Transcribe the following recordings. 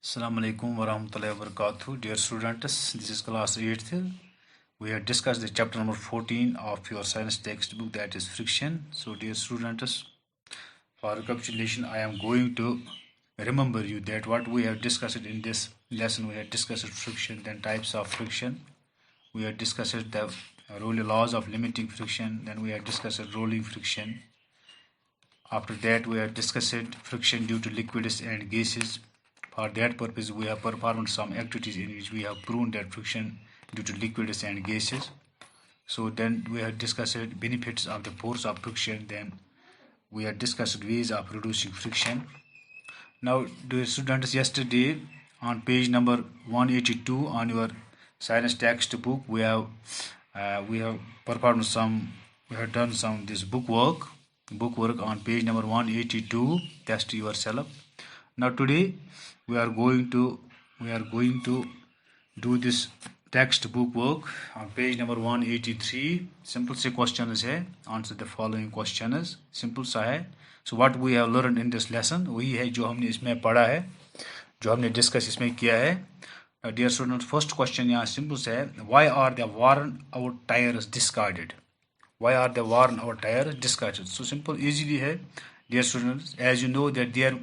Assalamu alaikum wa rahmatullahi wa barakatuh. Dear students, this is class 8th. We have discussed the chapter number 14 of your science textbook, that is friction. So dear students, for recapitulation, I am going to remember you that what we have discussed in this lesson. We have discussed friction, then types of friction. We have discussed the laws of limiting friction. Then we have discussed rolling friction. After that, we have discussed friction due to liquids and gases. For that purpose, we have performed some activities in which we have proven that friction due to liquids and gases. So then we have discussed benefits of the force of friction. Then we have discussed ways of reducing friction. Now, dear students, yesterday on page number 182 on your science textbook, we have performed some. We have done some this bookwork on page number 182. Test yourself. Now today we are going to do this textbook work on page number 183. Simple से questions है. Answer the following questions. Simple सा है. So what we have learned in this lesson वही है जो हमने इसमें पढ़ा है, जो हमने डिस्कस इसमें किया है. Dear students, first question यहाँ simple सा है. Why are the worn out tires discarded? Why are the worn out tires discarded? So simple, easily है. Dear students, as you know that there,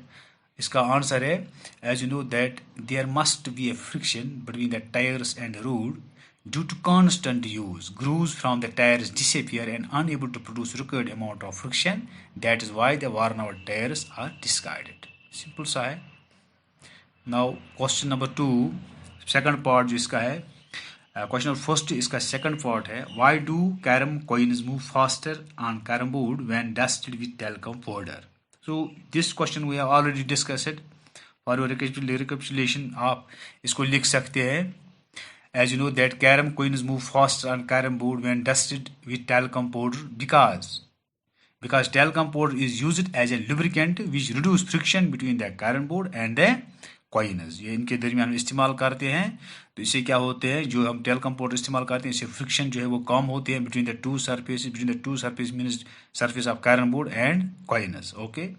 इसका आंसर है, as you know that there must be a friction between the tires and the road due to constant use. Grooves from the tires disappear and unable to produce required amount of friction. That is why the worn out tires are discarded. Simple सा है. Now question number 2, second part जो इसका है, question number first इसका second part है, why do carom coins move faster on carom board when dusted with talcum powder? So this question we have already discussed. For your recapitulation, आप इसको लिख सकते हैं. As you know that carom coins move faster on carom board when dusted with talcum powder because talcum powder is used as a lubricant which reduce friction between the carom board and the coins. ये इनके दरमियान इस्तेमाल करते हैं, तो इससे क्या होते हैं, जो हम talcum powder इस्तेमाल करते हैं इससे फ्रिक्शन जो है वो कम होते हैं between the two surfaces means surface of carom board and coins. Okay.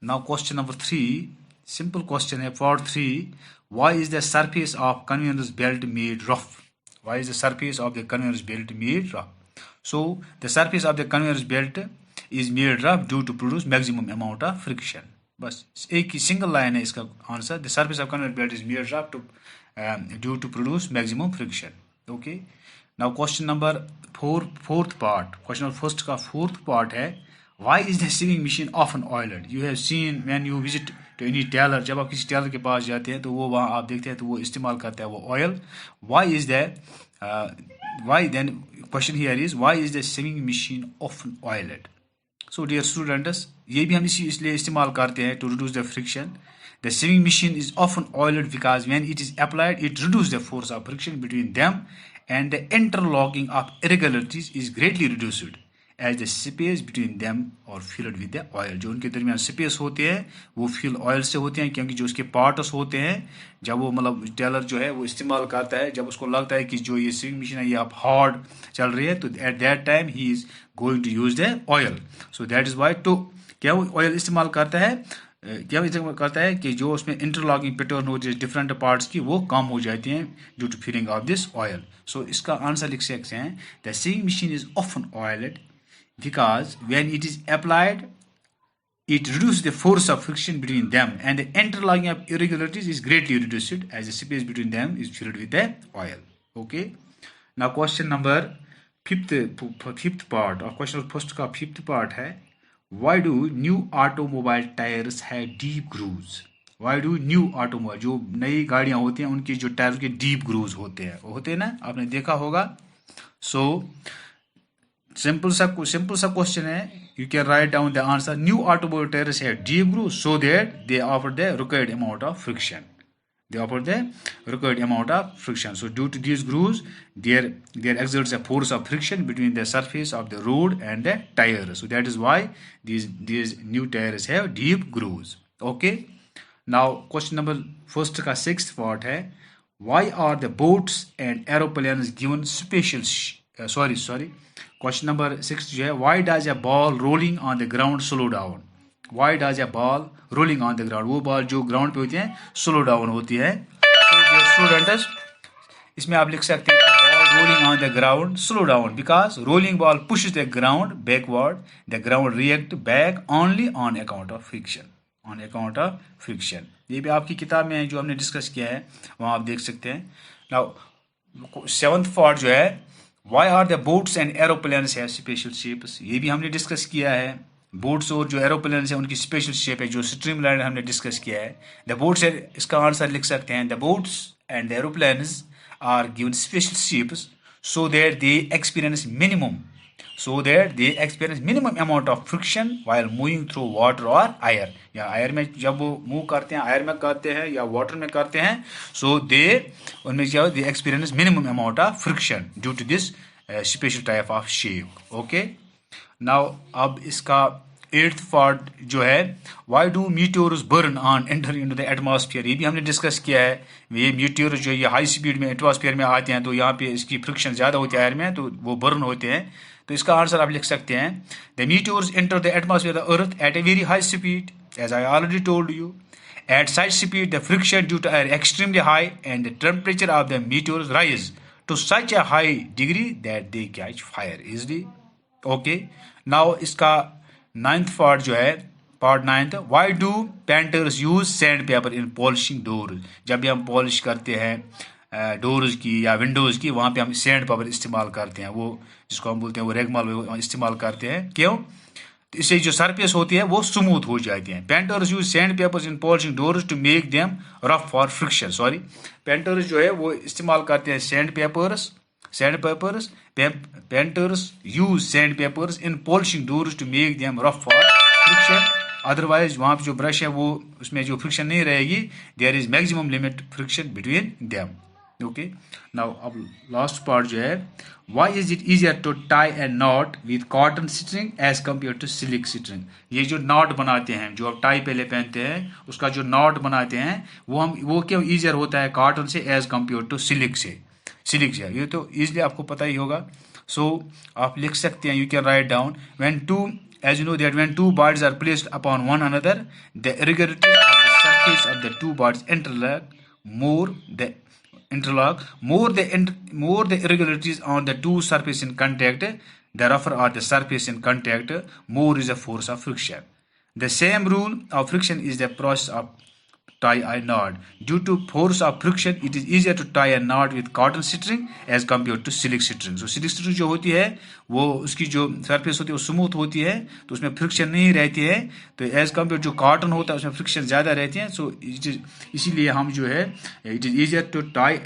Now question number 3, simple question है. Part 3, why is the surface of conveyor's belt made rough? Why is the surface of the conveyor's belt made rough? So the surface of the conveyor's belt is made rough due to produce maximum amount of friction. बस एक ही single line है इसका answer. The surface of conveyor belt is made rough due to produce maximum friction. Okay. Now question number 4, fourth part. Question number first का fourth part है, why is the sewing machine often oiled? You have seen when you visit to any tailor, जब आप किसी Taylor के पास जाते हैं तो वो वहाँ आप देखते हैं तो वो इस्तेमाल करता है वो oil. Why is that? Why then? Question here is, why is the sewing machine often oiled? So dear students, ये भी हम इसलिए इस्तेमाल करते हैं to reduce the friction. The sewing machine is often oiled because when it is applied, it reduces the force of friction between them and the interlocking of irregularities is greatly reduced as the space between them or filled with the oil. जो उनके दरमियान space होते हैं वो fill oil से होते हैं, क्योंकि जो उसके पार्ट्स होते हैं जब वो मतलब टेलर जो है वो इस्तेमाल करता है, जब उसको लगता है कि जो ये स्विंग मशीन है ये आप हार्ड चल रही है, तो एट दैट टाइम ही is going to use the oil. So that is why. तो क्या वो ऑयल इस्तेमाल करता है, क्या इस्तेमाल करता है कि जो उसमें इंटरलॉकिंग पैटर्न होती है डिफरेंट पार्ट्स की वो कम हो जाती हैं due to filling of this oil. So इसका आंसर लिख सकते हैं, the sewing machine is often oiled because when it is applied, it reduces the force of friction between them and the interlocking of irregularities is greatly reduced as the space between them is filled with the oil. Okay. Now question number fifth part of question first का fifth part है, why do new automobile tires have deep grooves? Why do new automobile, जो नई गाड़ियाँ होती हैं उनकी जो tyre के deep grooves होते हैं, वो होते हैं ना, आपने देखा होगा. So simple सा question है, you can write down the answer. New automobile tires have deep grooves so that they offer the required amount of friction. So due to these grooves, there exerts a force of friction between the surface of the road and the tires. So that is why these new tires have deep grooves. Okay. Now question number first का sixth part है, why are the boats and aeroplanes given special question number 6 जो है, why does a ball rolling on the ground slow down? Why does a ball rolling on the ground? वो ball जो ground पे होती है slow down होती है. So dear students, इसमें आप लिख सकते हैं ball rolling on the ground slow down because rolling ball pushes the ground backward. The ground react back only on account of friction. On account of friction. ये भी आपकी किताब में है जो हमने डिस्कस किया है, वहाँ आप देख सकते हैं. Now 7th part जो है, Why are the boats and aeroplanes have special shapes? ये भी हमने डिस्कस किया है. बोट्स और जो एरोप्लेन्स है उनकी स्पेशल शेप है, जो स्ट्रीमलाइन हमने डिस्कस किया है. द बोट्स, इसका आंसर लिख सकते हैं, the boats and the aeroplanes are given special shapes so that they experience minimum amount of friction while moving through water or air. या air में जब वो मूव करते हैं, air में करते हैं या water में करते हैं, so उनमें क्या हो, they experience minimum amount of friction due to this special type of shape. Okay. Now अब इसका 8th part जो है, why do meteors burn on entering into the atmosphere? ये भी हमने डिस्कस किया है. ये meteors जो ये हाई स्पीड में एटमॉस्फेयर में आते हैं तो यहाँ पे इसकी फ्रिक्शन ज़्यादा होती है एयर में, तो वो बर्न होते हैं. तो इसका आंसर आप लिख सकते हैं, the meteors enter the atmosphere of the earth at a very high speed, as I already told you. At such speed, the friction due to air extremely high and the temperature of the meteors rise to such a high degree that they catch fire easily. Okay. Now इसका 9th part जो है, part 9th, why do painters use sandpaper in polishing doors? जब भी हम polish करते हैं doors की या विंडोज़ की, वहाँ पे हम सैंड पेपर इस्तेमाल करते हैं, वो जिसको हम बोलते हैं वो रेगमाल इस्तेमाल करते हैं. क्यों? तो इससे जो सरफेस होती है वो स्मूथ हो जाती है. Painters use sandpapers in polishing doors to make them rough for friction. Sorry, painters जो है वो इस्तेमाल करते हैं sandpapers. Painters use sandpapers in polishing doors to make them rough for friction. Otherwise, वहाँ पे जो ब्रश है वो उसमें जो फ्रिक्शन नहीं रहेगी. There is maximum limit friction between them. Okay. Now अब last part जो है, why is it easier to tie a knot with cotton string as compared to silk string? ये जो knot बनाते हैं, जो आप टाई पहले पहनते हैं, उसका जो knot बनाते हैं वो क्यों easier होता है कॉटन से as compared to silk से. ये तो इजीली आपको पता ही होगा. सो आप लिख सकते हैं, you can write down, as you know that when two bodies are placed upon one another, the irregularities of the surface of the two bodies more the irregularities on the two surfaces in contact, the rougher are the surface in contact, more is the force of friction. The same rule of friction is the process of tie a knot. Due to force of friction, it is easier to tie a knot with cotton string as compared to silk string. So silk string जो होती है वो उसकी जो surface होती है वो smooth होती है, तो उसमें फ्रिक्शन नहीं रहती है. तो एज कम्पेयर जो कॉटन होता है उसमें फ्रिक्शन ज़्यादा रहती है. सो इसीलिए हम जो है, it is easier to tie